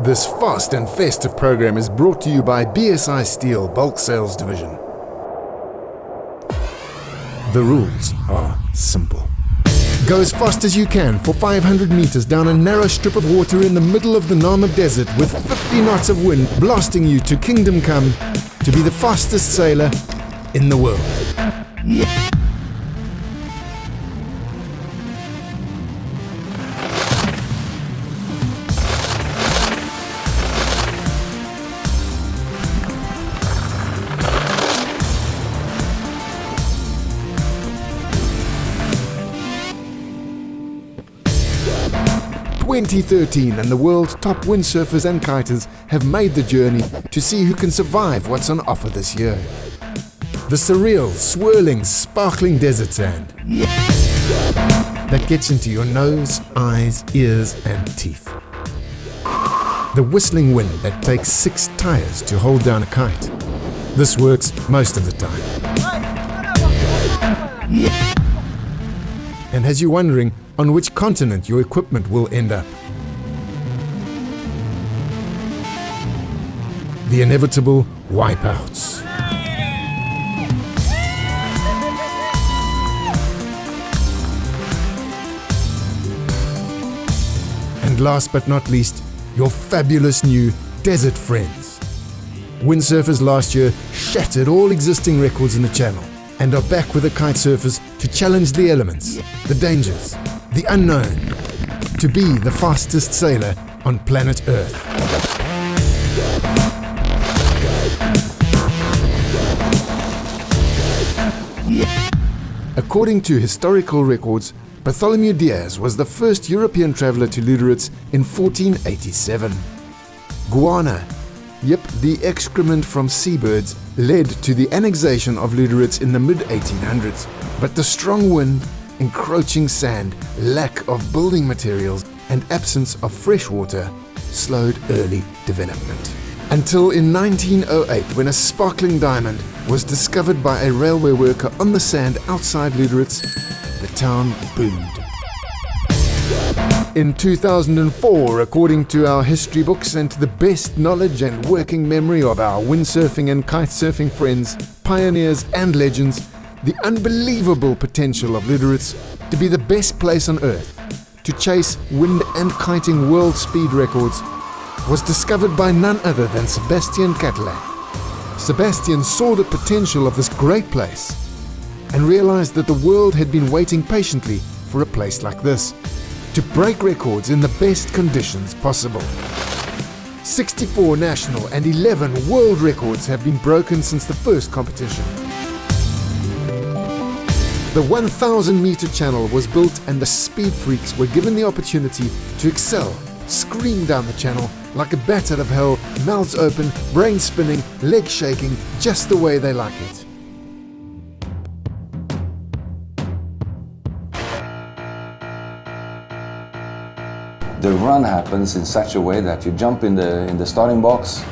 This fast and festive program is brought to you by BSI Steel Bulk Sales Division. The rules are simple. Go as fast as you can for 500 meters down a narrow strip of water in the middle of the Namibia desert with 50 knots of wind blasting you to kingdom come to be the fastest sailor in the world. 2013 and the world's top windsurfers and kiters have made the journey to see who can survive what's on offer this year. The surreal, swirling, sparkling desert sand that gets into your nose, eyes, ears and teeth. The whistling wind that takes 6 tires to hold down a kite. This works most of the time. And has you wondering on which continent your equipment will end up. The inevitable wipeouts. And last but not least, your fabulous new desert friends. Windsurfers last year shattered all existing records in the channel and are back with the kite surfers to challenge the elements, the dangers, the unknown, to be the fastest sailor on planet Earth. According to historical records, Bartholomew Diaz was the first European traveller to Lüderitz in 1487. Guana, the excrement from seabirds, led to the annexation of Lüderitz in the mid-1800s, but the strong wind, encroaching sand, lack of building materials and absence of fresh water slowed early development. Until in 1908, when a sparkling diamond was discovered by a railway worker on the sand outside Luderitz, the town boomed. In 2004, according to our history books and to the best knowledge and working memory of our windsurfing and kitesurfing friends, pioneers and legends, the unbelievable potential of Luderitz to be the best place on earth to chase wind and kiting world speed records was discovered by none other than Sebastian Catalan. Sebastian saw the potential of this great place and realized that the world had been waiting patiently for a place like this to break records in the best conditions possible. 64 national and 11 world records have been broken since the first competition. The 1,000-meter channel was built and the speed freaks were given the opportunity to excel, scream down the channel like a bat out of hell, mouths open, brain spinning, legs shaking, just the way they like it. The run happens in such a way that you jump in the starting box,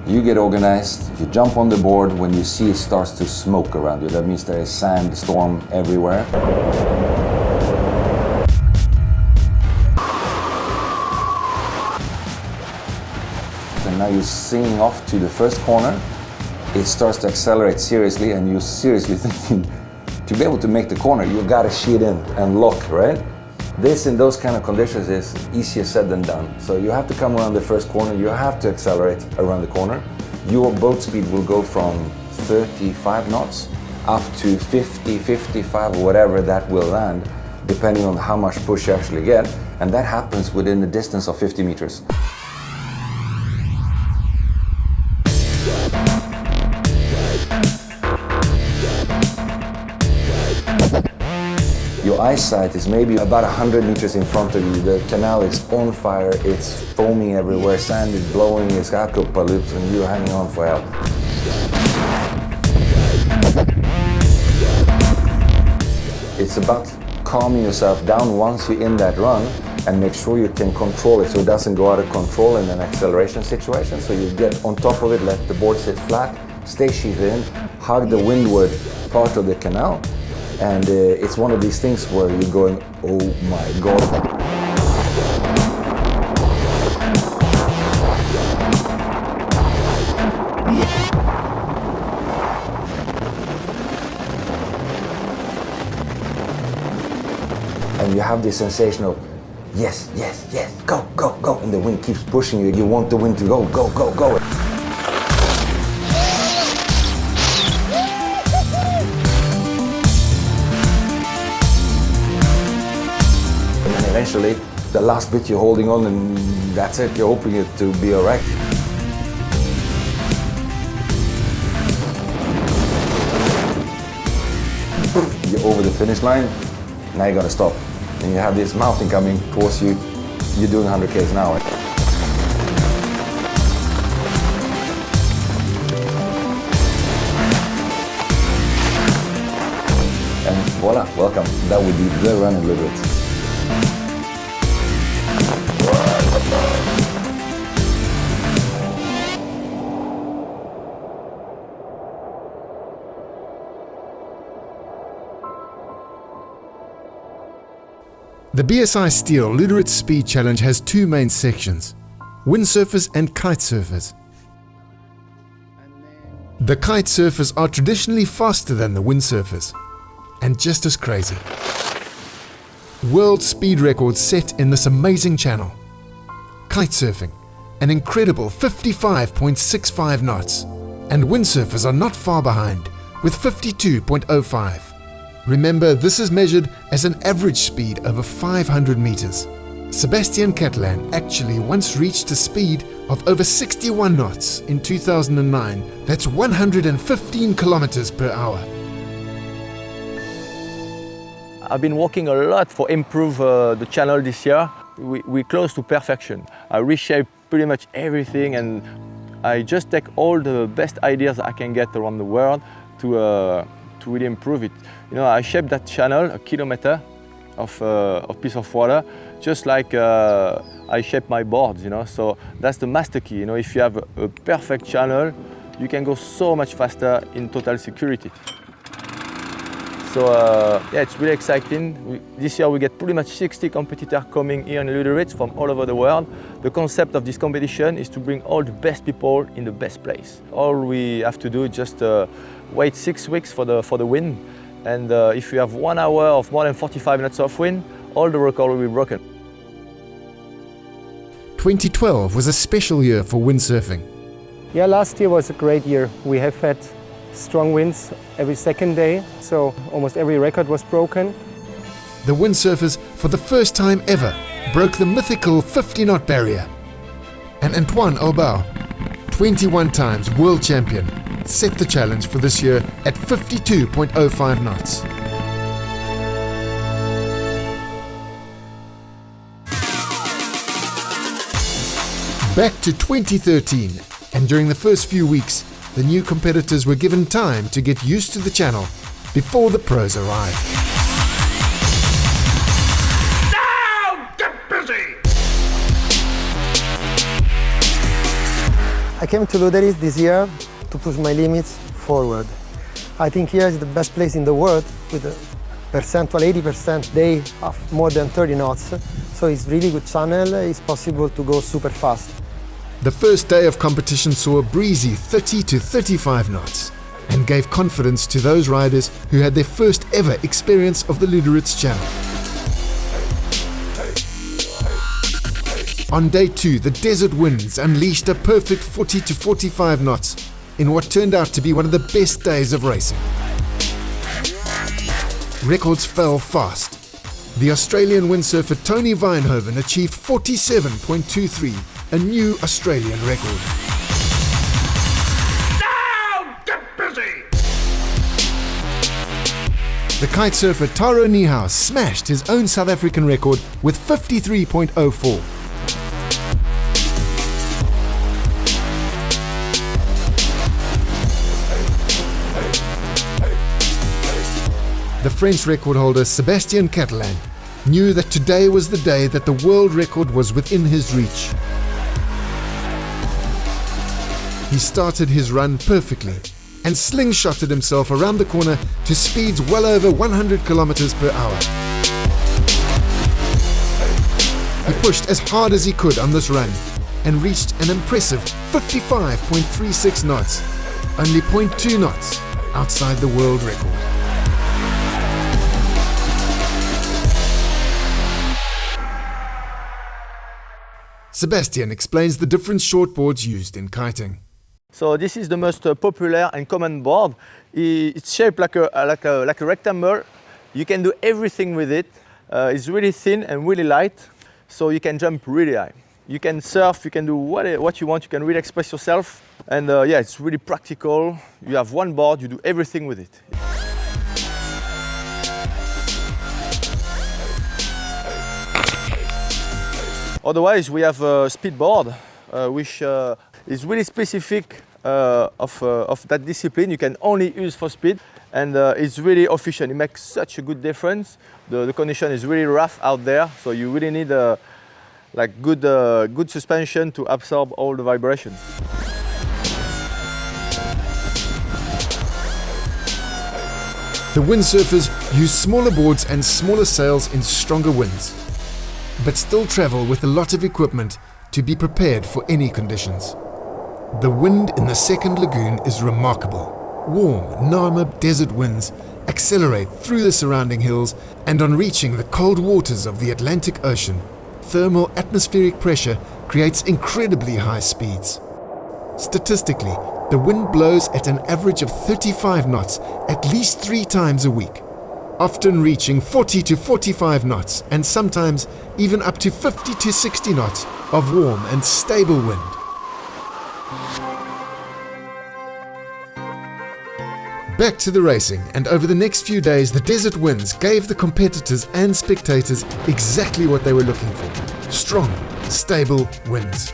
you get organized, you jump on the board. When you see it starts to smoke around you, that means there is sand, storm everywhere. And now you're singing off to the first corner, it starts to accelerate seriously, and you're seriously thinking, to be able to make the corner, you gotta sheet in and lock, right? This in those kind of conditions is easier said than done. So you have to come around the first corner, you have to accelerate around the corner. Your boat speed will go from 35 knots up to 50, 55, or whatever that will land, depending on how much push you actually get. And that happens within the distance of 50 meters. Your eyesight is maybe about 100 meters in front of you. The canal is on fire, it's foaming everywhere, sand is blowing, it's apocalypse, and you're hanging on for help. It's about calming yourself down once you're in that run and make sure you can control it so it doesn't go out of control in an acceleration situation. So you get on top of it, let the board sit flat, stay sheathed in, hug the windward part of the canal. And it's one of these things where you're going, oh my God. have this sensation of, yes, yes, yes, go, go, go, and the wind keeps pushing you. You want the wind to go, go, go, go. And then eventually, the last bit you're holding on, and that's it, you're hoping it to be all right. You're over the finish line, now you gotta stop. And you have this mountain coming towards you, you're doing 100 k's an hour. And voila, welcome. That would be the run in Luderitz. The BSI Steel Luderitz Speed Challenge has two main sections, windsurfers and kite surfers. The kite surfers are traditionally faster than the windsurfers, and just as crazy. World speed records set in this amazing channel. Kite surfing, an incredible 55.65 knots, and windsurfers are not far behind, with 52.05. Remember, this is measured as an average speed over 500 meters. Sebastian Catalan actually once reached a speed of over 61 knots in 2009. That's 115 kilometers per hour. I've been working a lot for improve the channel this year. We're close to perfection. I reshape pretty much everything, and I just take all the best ideas I can get around the world to really improve it. You know, I shaped that channel, a kilometer of piece of water, just like I shape my boards, you know. So that's the master key. You know, if you have a perfect channel, you can go so much faster in total security. So yeah, it's really exciting. This year we get pretty much 60 competitors coming here in Lüderitz from all over the world. The concept of this competition is to bring all the best people in the best place. All we have to do is just wait 6 weeks for the wind. And if you have 1 hour of more than 45 knots of wind, all the record will be broken. 2012 was a special year for windsurfing. Yeah, last year was a great year. We have had strong winds every second day, so almost every record was broken. The windsurfers, for the first time ever, broke the mythical 50-knot barrier. And Antoine Aubau, 21 times world champion, set the challenge for this year at 52.05 knots. Back to 2013, and during the first few weeks, the new competitors were given time to get used to the channel before the pros arrived. Now get busy! I came to Luderitz this year to push my limits forward. I think here is the best place in the world with a percentual 80% day of more than 30 knots. So it's really good channel, it's possible to go super fast. The first day of competition saw a breezy 30 to 35 knots and gave confidence to those riders who had their first ever experience of the Lüderitz channel. On day 2, the desert winds unleashed a perfect 40 to 45 knots in what turned out to be one of the best days of racing. Records fell fast. The Australian windsurfer Tony Weinhoven achieved 47.23, a new Australian record. Now get busy! The kite surfer Taro Niehaus smashed his own South African record with 53.04. The French record holder Sebastian Catalan knew that today was the day that the world record was within his reach. He started his run perfectly and slingshotted himself around the corner to speeds well over 100 kilometers per hour. He pushed as hard as he could on this run and reached an impressive 55.36 knots, only 0.2 knots outside the world record. Sebastian explains the different shortboards used in kiting. So this is the most popular and common board. It's shaped like a rectangle. You can do everything with it. It's really thin and really light, so you can jump really high. You can surf, you can do what you want, you can really express yourself. And yeah, it's really practical. You have one board, you do everything with it. Otherwise, we have a speedboard, which is really specific of that discipline. You can only use for speed, and it's really efficient. It makes such a good difference. The condition is really rough out there, so you really need good suspension to absorb all the vibrations. The windsurfers use smaller boards and smaller sails in stronger winds, but still travel with a lot of equipment to be prepared for any conditions. The wind in the second lagoon is remarkable. Warm Namibia desert winds accelerate through the surrounding hills, and on reaching the cold waters of the Atlantic Ocean, thermal atmospheric pressure creates incredibly high speeds. Statistically, the wind blows at an average of 35 knots at least 3 times a week, often reaching 40 to 45 knots and sometimes even up to 50 to 60 knots of warm and stable wind. Back to the racing, and over the next few days the desert winds gave the competitors and spectators exactly what they were looking for: strong, stable winds.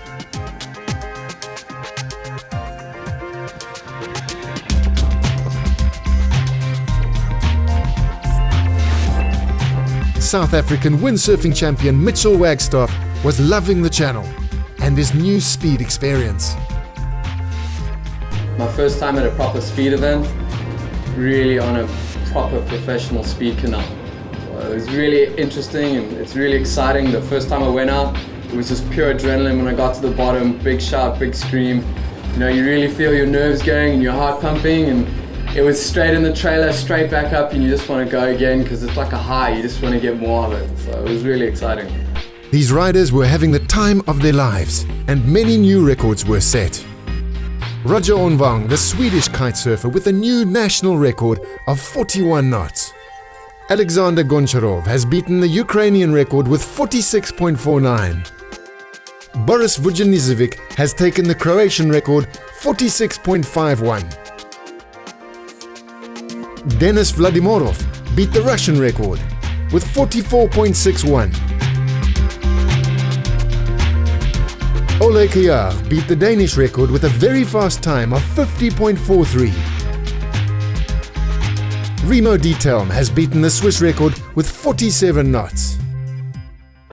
South African windsurfing champion Mitchell Wagstaff was loving the channel and his new speed experience. My first time at a proper speed event, really on a proper professional speed canal. It was really interesting and it's really exciting. The first time I went out, it was just pure adrenaline. When I got to the bottom, big shout, big scream. You know, you really feel your nerves going and your heart pumping, and it was straight in the trailer, straight back up, and you just want to go again because it's like a high, you just want to get more of it. So it was really exciting. These riders were having the time of their lives, and many new records were set. Roger Onvang, the Swedish kitesurfer, with a new national record of 41 knots. Alexander Goncharov has beaten the Ukrainian record with 46.49. Boris Vujanizovic has taken the Croatian record 46.51. Denis Vladimirov beat the Russian record with 44.61. Ole Kjær beat the Danish record with a very fast time of 50.43. Remo Dietelm has beaten the Swiss record with 47 knots.